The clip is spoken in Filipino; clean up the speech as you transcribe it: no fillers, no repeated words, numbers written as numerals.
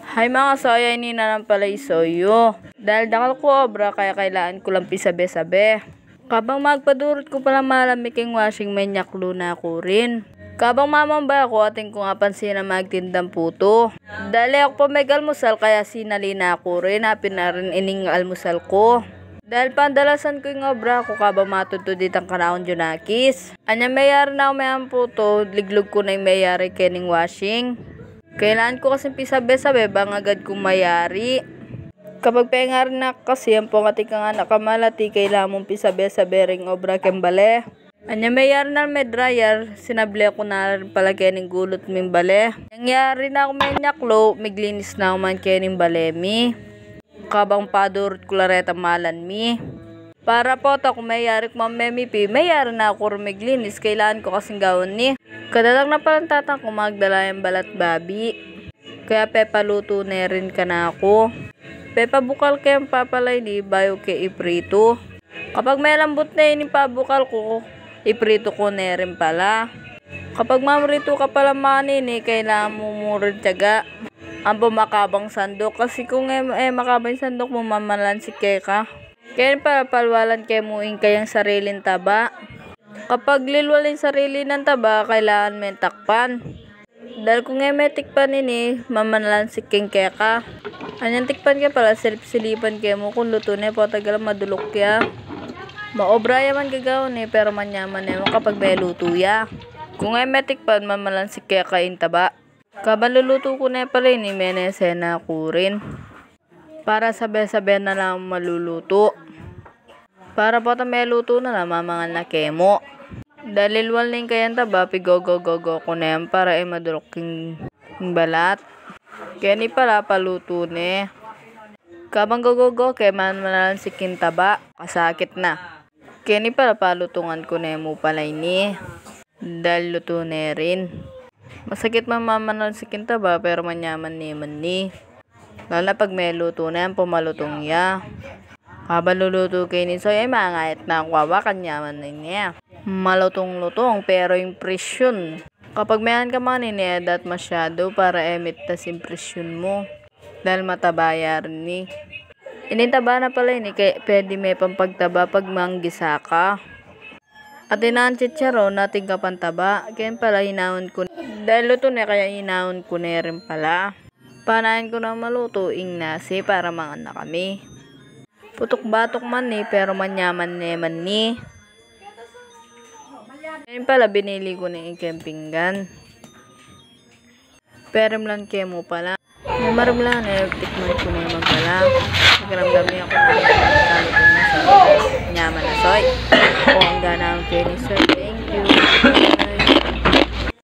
Hay mga soya, ini na lang pala isoyo. Dahil dakal ko obra, kaya kailangan ko lang pisabe-sabe. Kabang magpadurot ko pala malamiking washing, may nyaklo na ako rin. Kabang mamamba ako, ating ko nga pansin na magtindang puto. Dahil ako pa may almusal, kaya sinali na ako rin. Happy na rin ining almusal ko. Dahil pandalasan ko yung obra ko, kabang matutudit ang kanaon junakis. Anya mayari na ako may puto, liglog ko na yung mayari kening washing. Kailangan ko kasi pisabe-sabe, bang agad kong mayari. Kapag pengar na kasi ang pongati ka nga nakamalati, kailangan mong pisabe-sabe ring obra kembale. Anya mayari na may dryer, sinable ko na rin pala kening gulot min bale. Nangyari na ako may nyaklo, miglinis na ako man kening bale mi. Kabang padurot ko lareta malan mi. Para po ta kung mayari ko mamemipi, mayari na ako rumiglinis, kailangan ko kasing gawin ni. Kadalang na palang tatang ko magdala yung balat babi. Kaya pepaluto na rin ka na ako. Pepa bukal kayong papalay di bayo kay iprito. Kapag may lambot na yun yung pabukal ko, iprito ko na rin pala. Kapag mamrito ka pala manini, kailangan mo murid tiyaga ang bumakabang sandok. Kasi kung makabang sandok mo, mamalansi ka. Kaya pala palwalan kayo muing kayang sariling taba. Kapag lilwalin sarili ng taba, kailangan may takpan. Dahil kung may tikpan ini, mamanalansi kaya ka. Anyang tikpan ka pala, silip-silipan kayo mo kung luto na po, tagal madulok kaya. Maobra yaman gagawin pero manyaman mo kapag may luto ya. Kung may tikpan, mamanalansi kaya kain taba. Kabang luluto ko na pala ini, menesena ko rin. Para sabi-sabi na lang maluluto. Para po may luto na lang, mamangal na kemo. Dahil lilwalin kayang taba, pigo-go-go-go ko na yan para madulok yung balat. Kaya ni pala paluto ni. Kabang go-go-go, kaya manansikin taba, kasakit na. Kaya ni pala palutungan ko na mo pala ini. Dahil luto na rin. Masakit manansikin taba, pero manyaman naman ni. Lalo na pag may luto na yan, pumalutong ya. Habang luluto kayo ni Soy, ay mangayat na ang wawa, kanyaman na niya. Malutong-lutong, pero impresyon. Kapag mayan ka man inedat masyado para tas impresyon mo. Dahil matabaya rin ni. Initaba na pala ini, kaya pwede may pampagtaba pag manggisa ka. At inaan chicharon natin kapantaba, kaya pala hinahon ko. Dahil luto na kaya hinahon ko na rin pala. Panahin ko na maluto, nasi para mangan na kami. Putok-batok man ni, pero manyaman naman ni. Ngayon pala, binili ko na yung campinggan. Pero lang kayo mo pala. May maramla na, tikman ko na yung pala. Nagramdam niya ako na yung nyaman na soy. Kung ang gana ang kayo ni soy.